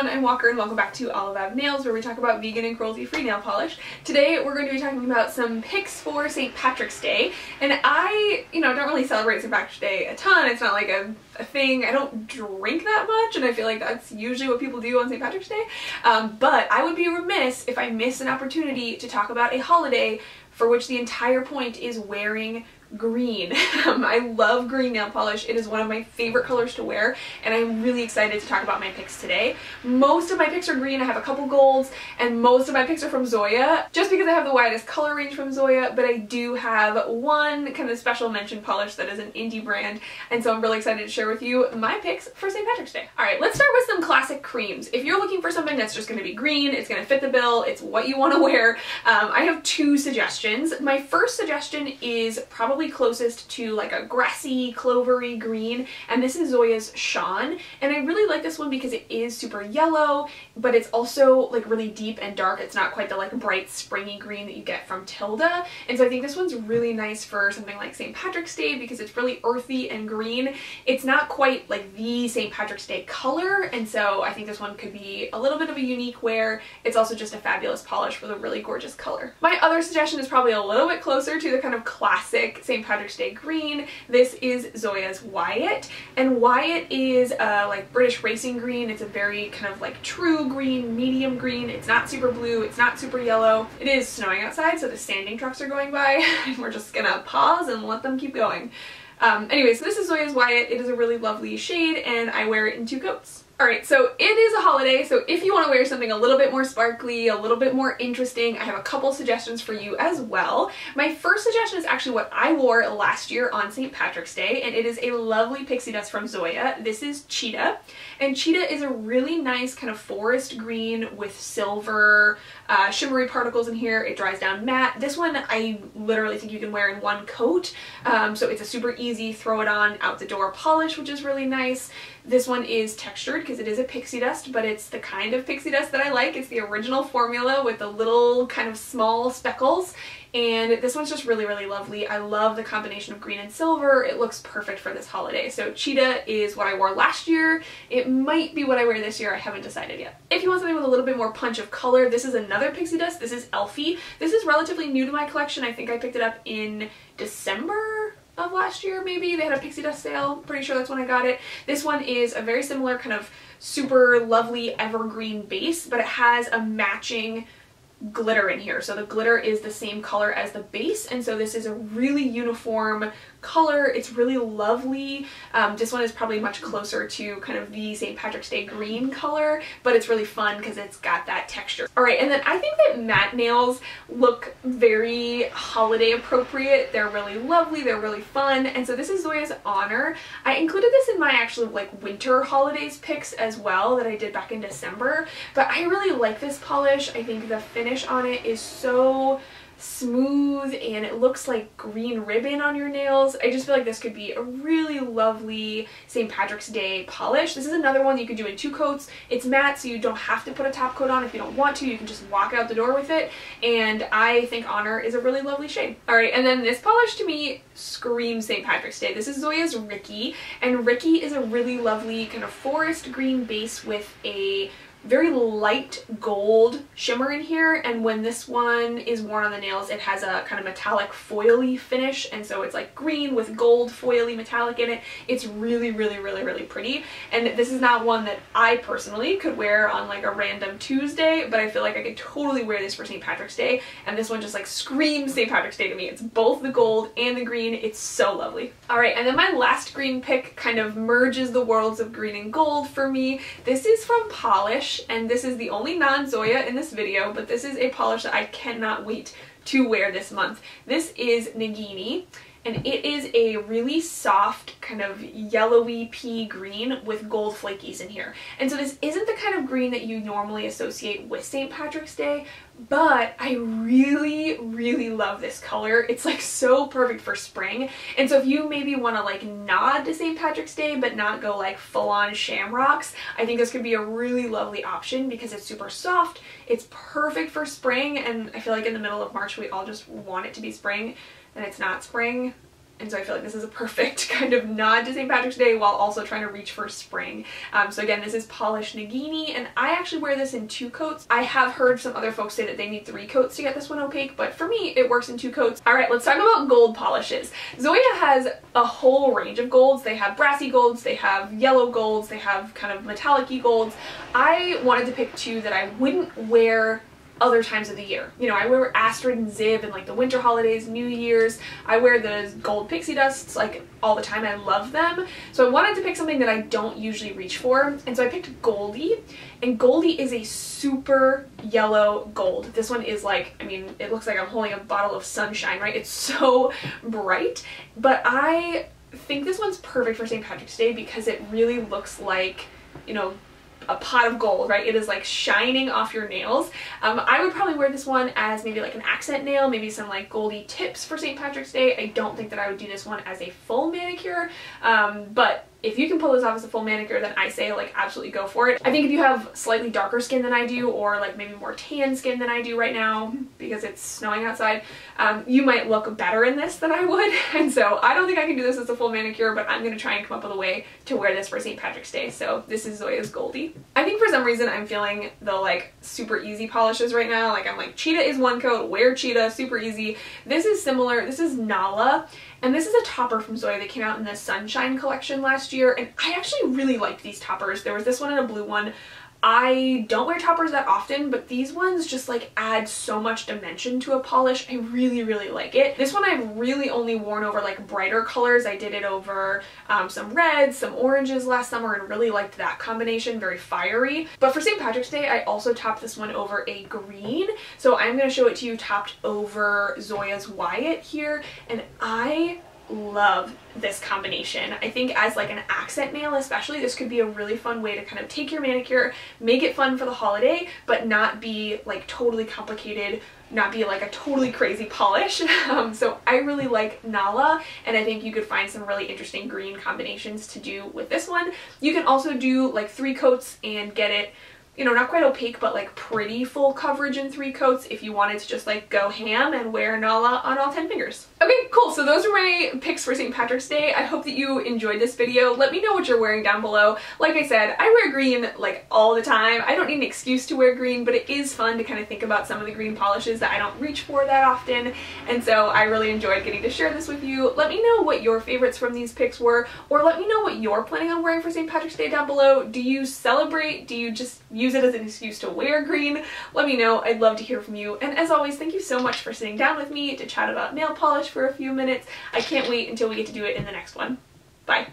everyone, I'm Walker and welcome back to Olive Ab Nails, where we talk about vegan and cruelty-free nail polish. Today we're going to be talking about some picks for St. Patrick's Day, and I, don't really celebrate St. Patrick's Day a ton. It's not like a thing. I don't drink that much, and I feel like that's usually what people do on St. Patrick's Day, but I would be remiss if I miss an opportunity to talk about a holiday for which the entire point is wearing green. I love green nail polish. It is one of my favorite colors to wear, and I'm really excited to talk about my picks today. Most of my picks are green. I have a couple golds, and most of my picks are from Zoya, just because I have the widest color range from Zoya, but I do have one kind of special mention polish that is an indie brand, and so I'm really excited to share with you my picks for St. Patrick's Day. Alright, let's start with some classic creams. If you're looking for something that's just going to be green, it's going to fit the bill, it's what you want to wear, I have two suggestions. My first suggestion is probably closest to like a grassy, clovery green, and this is Zoya Shawn, and I really like this one because it is super yellow, but it's also like really deep and dark. It's not quite the like bright springy green that you get from Tilda, and so I think this one's really nice for something like St. Patrick's Day because it's really earthy and green. It's not quite like the St. Patrick's Day color, and so I think this one could be a little bit of a unique wear. It's also just a fabulous polish with a really gorgeous color. My other suggestion is probably a little bit closer to the kind of classic St. Patrick's Day green. This is Zoya's Wyatt, and Wyatt is like British racing green. It's a very kind of like true green, medium green. It's not super blue, it's not super yellow. It is snowing outside, so the sanding trucks are going by, and we're just gonna pause and let them keep going. Anyway, so this is Zoya's Wyatt. It is a really lovely shade, and I wear it in two coats. Alright, so it is a holiday, so if you want to wear something a little bit more sparkly, a little bit more interesting, I have a couple suggestions for you as well. My first suggestion is actually what I wore last year on St. Patrick's Day, and it is a lovely pixie dust from Zoya. This is Chita, and Chita is a really nice kind of forest green with silver shimmery particles in here. It dries down matte. This one I literally think you can wear in one coat, so it's a super easy throw it on out the door polish, which is really nice. This one is textured because it is a pixie dust, but it's the kind of pixie dust that I like. It's the original formula with the little kind of small speckles, and this one's just really, really lovely. I love the combination of green and silver. It looks perfect for this holiday. So Chita is what I wore last year. It might be what I wear this year. I haven't decided yet. If you want something with a little bit more punch of color, this is another pixie dust. This is Elphie. This is relatively new to my collection. I think I picked it up in December of last year, maybe. They had a pixie dust sale. Pretty sure that's when I got it. This one is a very similar kind of super lovely evergreen base, but it has a matching glitter in here. So the glitter is the same color as the base, and so this is a really uniform color. It's really lovely. This one is probably much closer to kind of the St. Patrick's Day green color, but it's really fun because it's got that texture. Alright, and then I think that matte nails look very holiday appropriate. They're really lovely, they're really fun, and so this is Zoya's Honor. I included this in my actual like winter holidays picks as well that I did back in December, but I really like this polish. I think the finish on it is so smooth and it looks like green ribbon on your nails. I just feel like this could be a really lovely St. Patrick's Day polish. This is another one you could do in two coats. It's matte, so you don't have to put a top coat on if you don't want to. You can just walk out the door with it, and I think Honor is a really lovely shade. Alright, and then this polish to me screams St. Patrick's Day. This is Zoya's Rikki, and Rikki is a really lovely kind of forest green base with a very light gold shimmer in here, and when this one is worn on the nails it has a kind of metallic foily finish, and so it's like green with gold foily metallic in it. It's really, really, really, really pretty, and this is not one that I personally could wear on like a random Tuesday, but I feel like I could totally wear this for St. Patrick's Day, and this one just like screams St. Patrick's Day to me. It's both the gold and the green. It's so lovely. Alright, and then my last green pick kind of merges the worlds of green and gold for me. This is from Pahlish, and this is the only non-Zoya in this video, but this is a polish that I cannot wait to wear this month. This is Nagini, and it is a really soft kind of yellowy pea green with gold flakies in here. And so this isn't the kind of green that you normally associate with St. Patrick's Day, but I really, really love this color. It's like so perfect for spring. And so if you maybe want to like nod to St. Patrick's Day but not go like full-on shamrocks, I think this could be a really lovely option because it's super soft. It's perfect for spring, and I feel like in the middle of March we all just want it to be spring, and it's not spring. and so I feel like this is a perfect kind of nod to St. Patrick's Day while also trying to reach for spring. So again, this is Pahlish Nagini, and I actually wear this in 2 coats. I have heard some other folks say that they need 3 coats to get this one opaque, but for me it works in 2 coats. Alright, let's talk about gold polishes. Zoya has a whole range of golds. They have brassy golds, they have yellow golds, they have kind of metallic-y golds. I wanted to pick 2 that I wouldn't wear other times of the year. You know, I wear Astrid and Zib in like the winter holidays, New Year's. I wear the gold Pixie Dusts like all the time. I love them. So I wanted to pick something that I don't usually reach for, and so I picked Goldie, and Goldie is a super yellow gold. This one is like, I mean, it looks like I'm holding a bottle of sunshine, right? It's so bright, but I think this one's perfect for St. Patrick's Day because it really looks like, you know, a pot of gold, right? It is like shining off your nails. I would probably wear this one as maybe like an accent nail, maybe some like Goldie tips for St. Patrick's Day. I don't think that I would do this one as a full manicure, but if you can pull this off as a full manicure, then I say like absolutely go for it. I think if you have slightly darker skin than I do, or like maybe more tan skin than I do right now because it's snowing outside, you might look better in this than I would. And so I don't think I can do this as a full manicure, but I'm gonna try and come up with a way to wear this for St. Patrick's Day. So this is Zoya's Goldie. I think for some reason I'm feeling the like super easy polishes right now. Like I'm like, Cheetah is 1 coat, wear Cheetah, super easy. This is similar, this is Nala. And this is a topper from Zoya that came out in the Sunshine collection last year, and I actually really liked these toppers. There was this one and a blue one. I don't wear toppers that often, but these ones just like add so much dimension to a polish. I really, really like it. This one I've really only worn over like brighter colors. I did it over some reds, some oranges last summer, and really liked that combination, very fiery. But for St. Patrick's Day, I also topped this one over a green. So I'm going to show it to you topped over Zoya's Wyatt here, and I love this combination. I think as like an accent nail especially, this could be a really fun way to kind of take your manicure, make it fun for the holiday, but not be like totally complicated, not be like a totally crazy polish. So I really like Nala, and I think you could find some really interesting green combinations to do with this one. You can also do like 3 coats and get it, you know, not quite opaque, but like pretty full coverage in 3 coats if you wanted to just like go ham and wear Nala on all 10 fingers. Okay, cool. So those are my picks for St. Patrick's Day. I hope that you enjoyed this video. Let me know what you're wearing down below. Like I said, I wear green like all the time. I don't need an excuse to wear green, but it is fun to kind of think about some of the green polishes that I don't reach for that often. And so I really enjoyed getting to share this with you. Let me know what your favorites from these picks were, or let me know what you're planning on wearing for St. Patrick's Day down below. Do you celebrate? Do you just use it as an excuse to wear green? Let me know. I'd love to hear from you. And as always, thank you so much for sitting down with me to chat about nail polish for a few minutes. I can't wait until we get to do it in the next one. Bye.